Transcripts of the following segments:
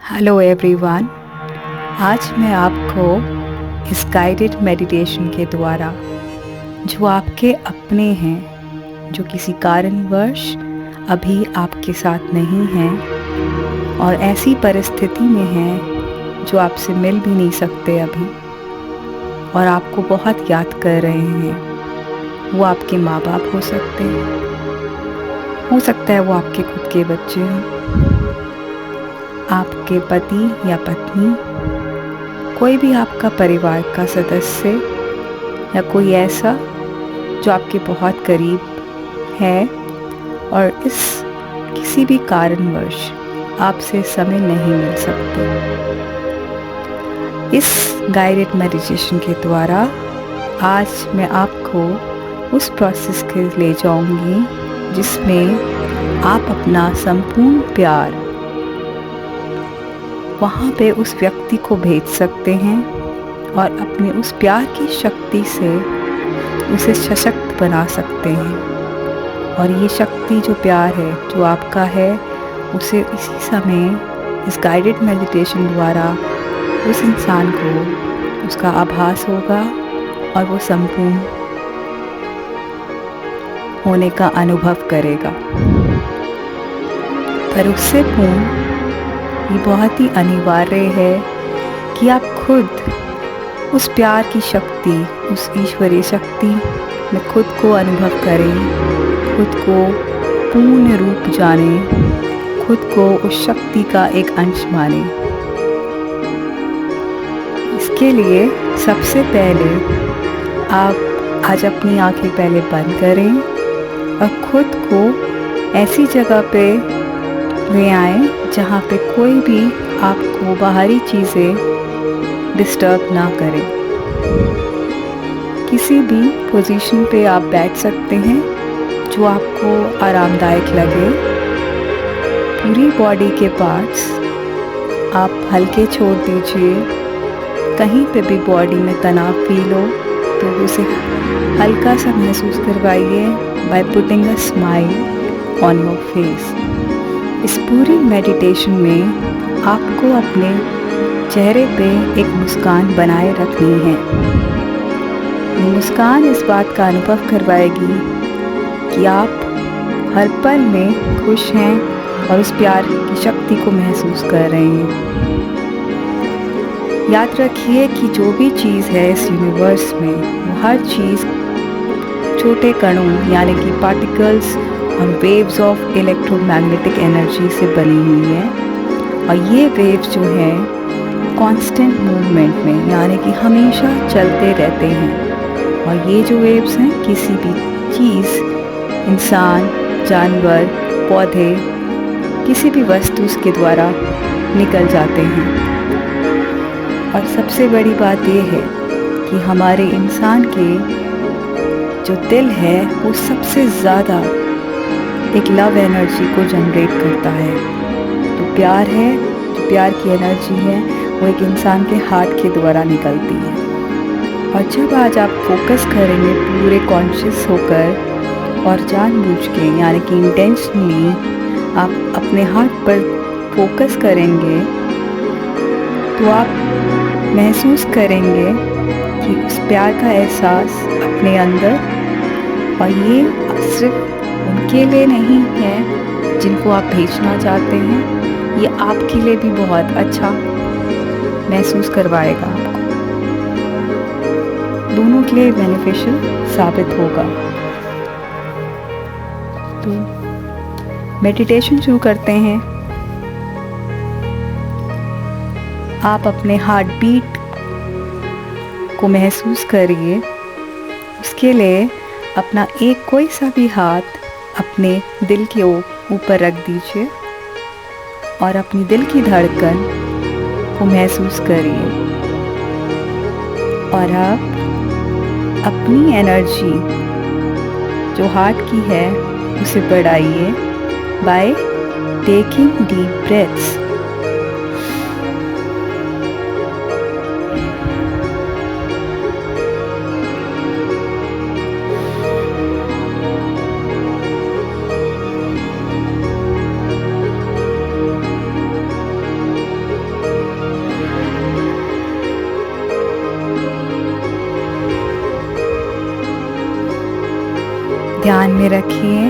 Hello everyone. आज मैं आपको इस गाइडेड मेडिटेशन के द्वारा जो आपके अपने हैं, जो किसी कारणवश अभी आपके साथ नहीं हैं और ऐसी परिस्थिति में हैं जो आपसे मिल भी नहीं सकते अभी और आपको बहुत याद कर रहे हैं। वो आपके माँ बाप हो सकते हैं, हो सकता है वो आपके खुद के बच्चे हों, आपके पति या पत्नी, कोई भी आपका परिवार का सदस्य या कोई ऐसा जो आपके बहुत करीब है और इस किसी भी कारणवश आपसे समय नहीं मिल सकते। इस गाइडेड मेडिटेशन के द्वारा आज मैं आपको उस प्रोसेस के ले जाऊंगी जिसमें आप अपना संपूर्ण प्यार वहाँ पे उस व्यक्ति को भेज सकते हैं और अपने उस प्यार की शक्ति से उसे सशक्त बना सकते हैं। और ये शक्ति जो प्यार है जो आपका है, उसे इसी समय इस गाइडेड मेडिटेशन द्वारा उस इंसान को उसका आभास होगा और वो संपूर्ण होने का अनुभव करेगा। पर उससे पूर्ण ये बहुत ही अनिवार्य है कि आप खुद उस प्यार की शक्ति, उस ईश्वरीय शक्ति में खुद को अनुभव करें, खुद को पूर्ण रूप जानें, खुद को उस शक्ति का एक अंश मानें। इसके लिए सबसे पहले आप आज अपनी आंखें पहले बंद करें और खुद को ऐसी जगह पे ले आएं जहाँ पे कोई भी आपको बाहरी चीज़ें डिस्टर्ब ना करें। किसी भी पोजीशन पे आप बैठ सकते हैं जो आपको आरामदायक लगे। पूरी बॉडी के पार्ट्स आप हल्के छोड़ दीजिए। कहीं पे भी बॉडी में तनाव फील हो तो उसे हल्का सा महसूस करवाइए by putting a smile on your face. इस पूरी मेडिटेशन में आपको अपने चेहरे पे एक मुस्कान बनाए रखनी है। ये मुस्कान इस बात का अनुभव करवाएगी कि आप हर पल में खुश हैं और उस प्यार की शक्ति को महसूस कर रहे हैं। याद रखिए कि जो भी चीज़ है इस यूनिवर्स में, वो हर चीज़ छोटे कणों यानी कि पार्टिकल्स और वेव्स ऑफ इलेक्ट्रोमैग्नेटिक एनर्जी से बनी हुई है। और ये वेव्स जो हैं कांस्टेंट मूवमेंट में यानी कि हमेशा चलते रहते हैं। और ये जो वेव्स हैं किसी भी चीज़, इंसान, जानवर, पौधे, किसी भी वस्तु के द्वारा निकल जाते हैं। और सबसे बड़ी बात ये है कि हमारे इंसान के जो दिल है वो सबसे ज़्यादा एक लव एनर्जी को जनरेट करता है। तो प्यार है, जो प्यार की एनर्जी है वो एक इंसान के हार्ट के द्वारा निकलती है। और जब आज आप फोकस करेंगे पूरे कॉन्शियस होकर और जानबूझ के यानी कि इंटेंशनली आप अपने हार्ट पर फोकस करेंगे तो आप महसूस करेंगे कि उस प्यार का एहसास अपने अंदर, और ये सिर्फ उनके लिए नहीं है जिनको आप भेजना चाहते हैं, ये आपके लिए भी बहुत अच्छा महसूस करवाएगा। आपको दोनों के लिए बेनिफिशियल साबित होगा। तो मेडिटेशन शुरू करते हैं। आप अपने हार्ट बीट को महसूस करिए। उसके लिए अपना एक कोई सा भी हाथ अपने दिल के ऊपर रख दीजिए और अपनी दिल की धड़कन को महसूस करिए। और आप अपनी एनर्जी जो हार्ट की है उसे बढ़ाइए बाय टेकिंग डीप ब्रेथ्स। ध्यान में रखिए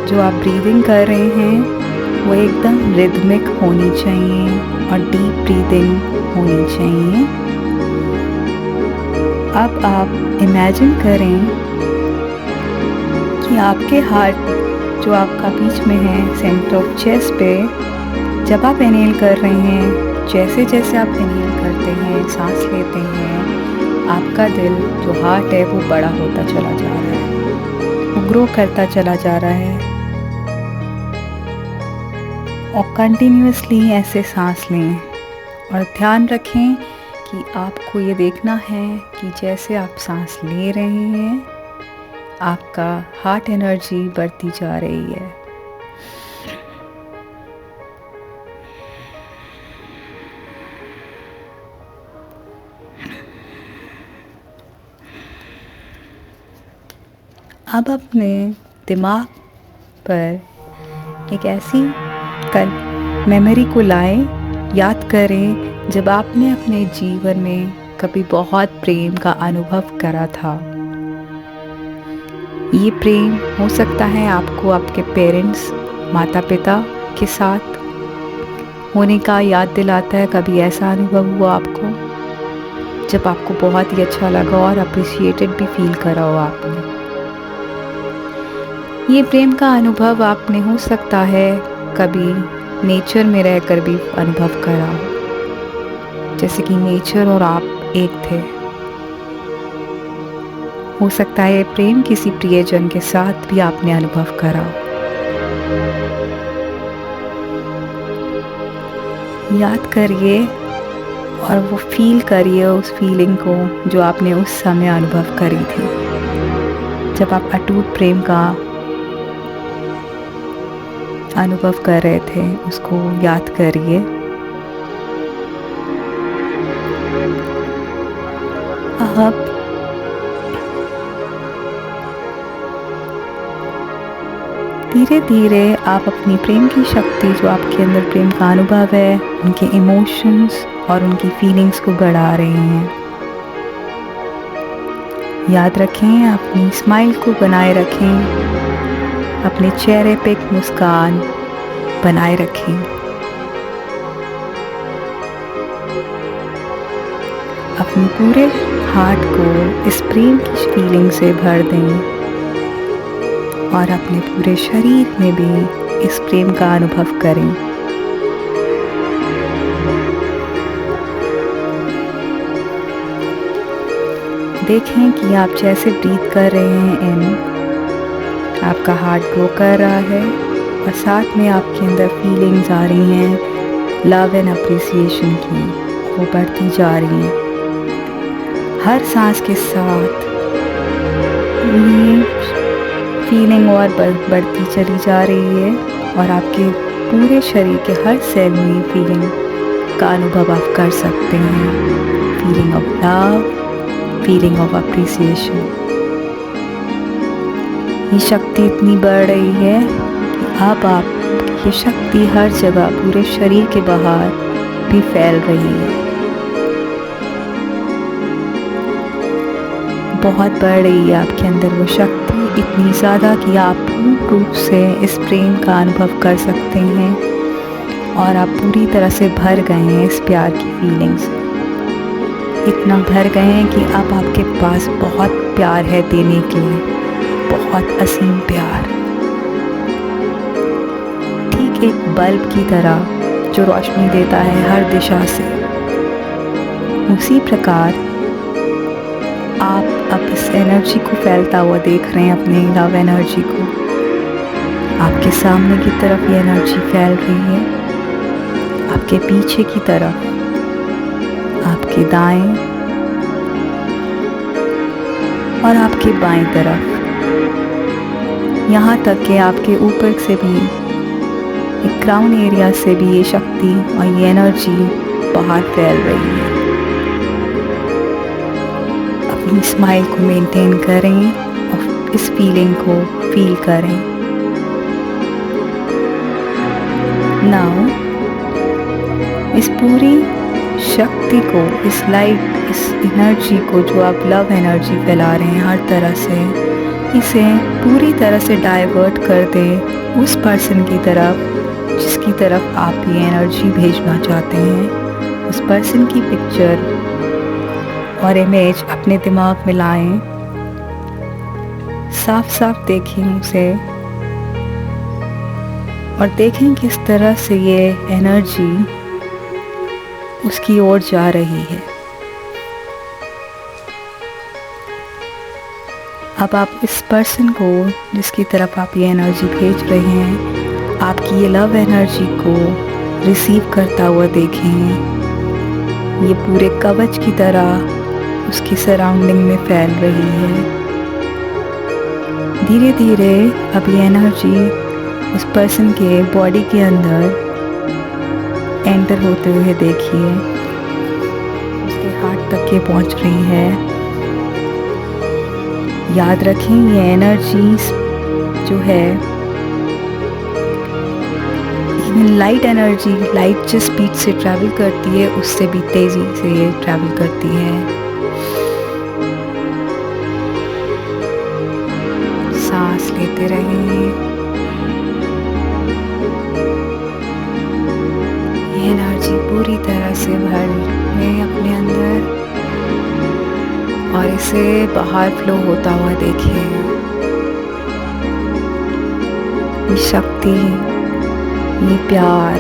जो आप ब्रीदिंग कर रहे हैं वो एकदम रिदमिक होनी चाहिए और डीप ब्रीदिंग होनी चाहिए। अब आप इमेजिन करें कि आपके हार्ट जो आपका बीच में है सेंटर ऑफ चेस्ट पे, जब आप इनहेल कर रहे हैं, जैसे जैसे आप इनहेल करते हैं, सांस लेते हैं, आपका दिल जो हार्ट है वो बड़ा होता चला जा रहा है, वो ग्रो करता चला जा रहा है। और कंटिन्यूअसली ऐसे सांस लें और ध्यान रखें कि आपको ये देखना है कि जैसे आप सांस ले रहे हैं आपका हार्ट एनर्जी बढ़ती जा रही है। अब अपने दिमाग पर एक ऐसी मेमोरी को लाएं, याद करें जब आपने अपने जीवन में कभी बहुत प्रेम का अनुभव करा था। ये प्रेम हो सकता है आपको आपके पेरेंट्स, माता पिता के साथ होने का याद दिलाता है। कभी ऐसा अनुभव हुआ आपको जब आपको बहुत ही अच्छा लगा और अप्रिशिएटेड भी फील करा हो आपने। ये प्रेम का अनुभव आपने हो सकता है कभी नेचर में रहकर भी अनुभव करा हो, जैसे कि नेचर और आप एक थे। हो सकता है प्रेम किसी प्रियजन के साथ भी आपने अनुभव करा। याद करिए और वो फील करिए उस फीलिंग को जो आपने उस समय अनुभव करी थी, जब आप अटूट प्रेम का अनुभव कर रहे थे। उसको याद करिए। अब धीरे धीरे आप अपनी प्रेम की शक्ति, जो आपके अंदर प्रेम का अनुभव है, उनके इमोशंस और उनकी फीलिंग्स को बढ़ा रहे हैं। याद रखें, अपनी स्माइल को बनाए रखें, अपने चेहरे पे एक मुस्कान बनाए रखें। अपने पूरे हार्ट को इस प्रेम की फीलिंग से भर दें और अपने पूरे शरीर में भी इस प्रेम का अनुभव करें। देखें कि आप जैसे ब्रीथ कर रहे हैं इन, आपका हार्ट ग्रो कर रहा है और साथ में आपके अंदर फीलिंग्स आ रही हैं लव एंड अप्रिसिएशन की, वो बढ़ती जा रही हैं। हर सांस के साथ ये फीलिंग और बढ़ती चली जा रही है और आपके पूरे शरीर के हर सेल में ये फीलिंग का अनुभव आप कर सकते हैं। Feeling of love, feeling of appreciation. ये शक्ति इतनी बढ़ रही है कि अब आप ये शक्ति हर जगह पूरे शरीर के बाहर भी फैल रही है, बहुत बढ़ रही है आपके अंदर वो शक्ति, इतनी ज़्यादा कि आप पूर्ण रूप से इस प्रेम का अनुभव कर सकते हैं और आप पूरी तरह से भर गए हैं इस प्यार की फीलिंग्स। इतना भर गए हैं कि अब आपके पास बहुत प्यार है देने के लिए, बहुत असीम प्यार। ठीक एक बल्ब की तरह जो रोशनी देता है हर दिशा से, उसी प्रकार आप अब इस एनर्जी को फैलता हुआ देख रहे हैं, अपनी लव एनर्जी को। आपके सामने की तरफ ये एनर्जी फैल रही है, आपके पीछे की तरफ, आपके दाएं और आपके बाएं तरफ, यहाँ तक कि आपके ऊपर से भी, एक क्राउन एरिया से भी ये शक्ति और ये एनर्जी बाहर फैल रही है। अपनी स्माइल को मेंटेन करें और इस फीलिंग को फील करें। नाउ इस पूरी शक्ति को, इस लाइट, इस एनर्जी को जो आप लव एनर्जी फैला रहे हैं हर तरह से, इसे पूरी तरह से डाइवर्ट कर दें उस पर्सन की तरफ जिसकी तरफ आप ये एनर्जी भेजना चाहते हैं। उस पर्सन की पिक्चर और इमेज अपने दिमाग में लाएं, साफ साफ देखें उसे और देखें किस तरह से ये एनर्जी उसकी ओर जा रही है। अब आप इस पर्सन को जिसकी तरफ आप ये एनर्जी भेज रहे हैं, आपकी ये लव एनर्जी को रिसीव करता हुआ देखें। ये पूरे कवच की तरह उसकी सराउंडिंग में फैल रही है। धीरे धीरे अब ये एनर्जी उस पर्सन के बॉडी के अंदर एंटर होते हुए देखिए। उसके हार्ट तक ये पहुंच रही है। याद रखें ये एनर्जीज जो है, इवन लाइट एनर्जी, लाइट जिस स्पीड से ट्रैवल करती है उससे भी तेज़ी से ये ट्रैवल करती है। सांस लेते रहें। ये एनर्जी पूरी तरह से भर लें अपने अंदर और इसे बाहर फ्लो होता हुआ देखिए। ये शक्ति, ये प्यार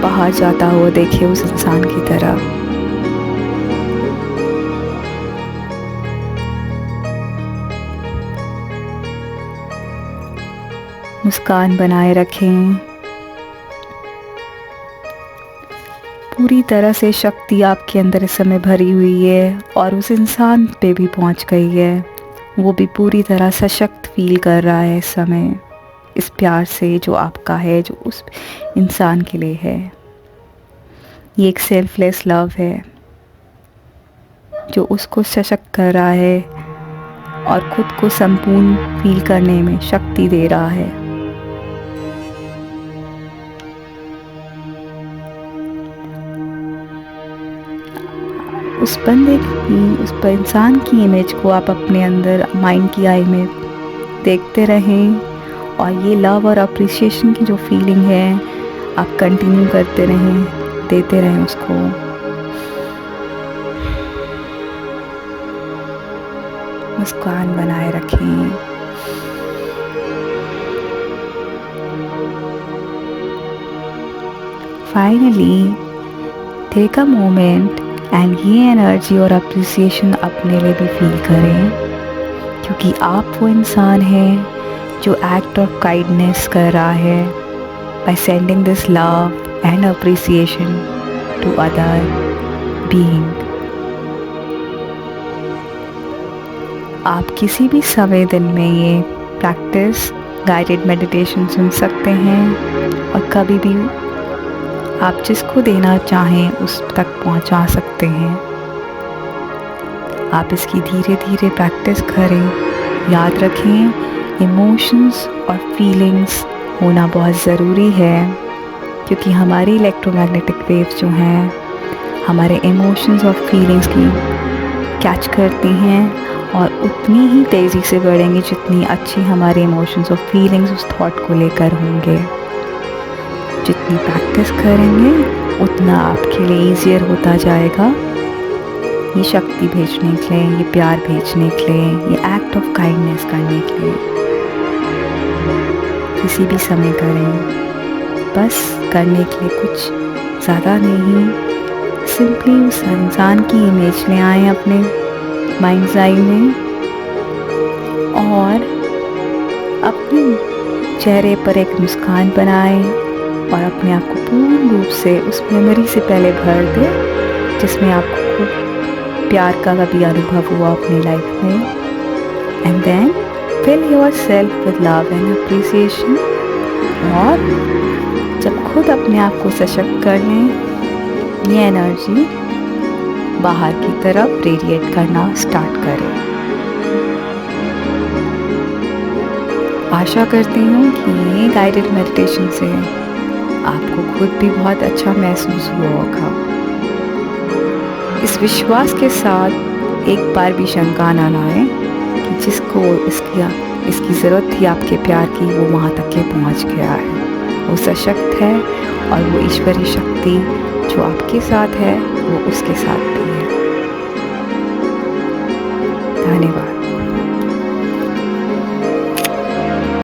बाहर जाता हुआ देखिए उस इंसान की तरफ। मुस्कान बनाए रखें। पूरी तरह से शक्ति आपके अंदर इस समय भरी हुई है और उस इंसान पे भी पहुंच गई है। वो भी पूरी तरह सशक्त फील कर रहा है इस समय, इस प्यार से जो आपका है, जो उस इंसान के लिए है। ये एक सेल्फलेस लव है जो उसको सशक्त कर रहा है और खुद को संपूर्ण फील करने में शक्ति दे रहा है। उस बंदे की, उस इंसान की इमेज को आप अपने अंदर माइंड की आई में देखते रहें और ये लव और अप्रिसिएशन की जो फीलिंग है आप कंटिन्यू करते रहें, देते रहें उसको। मुस्कान बनाए रखें। Finally take a moment and ये एनर्जी और अप्रिसिएशन अपने लिए भी फील करें, क्योंकि आप वो इंसान हैं जो एक्ट ऑफ काइंडनेस कर रहा है by sending this love and appreciation to other being. आप किसी भी समय दिन में ये प्रैक्टिस गाइडेड मेडिटेशन सुन सकते हैं और कभी भी आप जिसको देना चाहें उस तक पहुंचा सकते हैं। आप इसकी धीरे धीरे प्रैक्टिस करें। याद रखें इमोशंस और फीलिंग्स होना बहुत ज़रूरी है, क्योंकि हमारी इलेक्ट्रोमैग्नेटिक वेव्स जो हैं हमारे इमोशंस और फीलिंग्स की कैच करती हैं और उतनी ही तेज़ी से बढ़ेंगी जितनी अच्छी हमारे इमोशंस और फीलिंग्स उस थॉट को लेकर होंगे। जितनी प्रैक्टिस करेंगे उतना आपके लिए ईजियर होता जाएगा ये शक्ति भेजने के लिए, ये प्यार भेजने के लिए, ये एक्ट ऑफ काइंडनेस करने के लिए। किसी भी समय करें, बस करने के लिए कुछ ज़्यादा नहीं, सिंपली उस इंसान की इमेज ले आएँ अपने माइंड्स आई में और अपने चेहरे पर एक मुस्कान बनाएं और अपने आप को पूर्ण रूप से उस मेमोरी से पहले भर दें जिसमें आपको प्यार का कभी अनुभव हुआ अपनी लाइफ में। And then fill yourself with love and appreciation. और जब खुद अपने आप को सशक्त कर लें, ये एनर्जी बाहर की तरफ रेडिएट करना स्टार्ट करें। आशा करती हूँ कि ये गाइडेड मेडिटेशन से आपको खुद भी बहुत अच्छा महसूस हुआ होगा। इस विश्वास के साथ एक बार भी शंका ना लाएं कि जिसको इसकी ज़रूरत थी आपके प्यार की, वो वहाँ तक के पहुँच गया है। वो सशक्त है और वो ईश्वरीय शक्ति जो आपके साथ है वो उसके साथ भी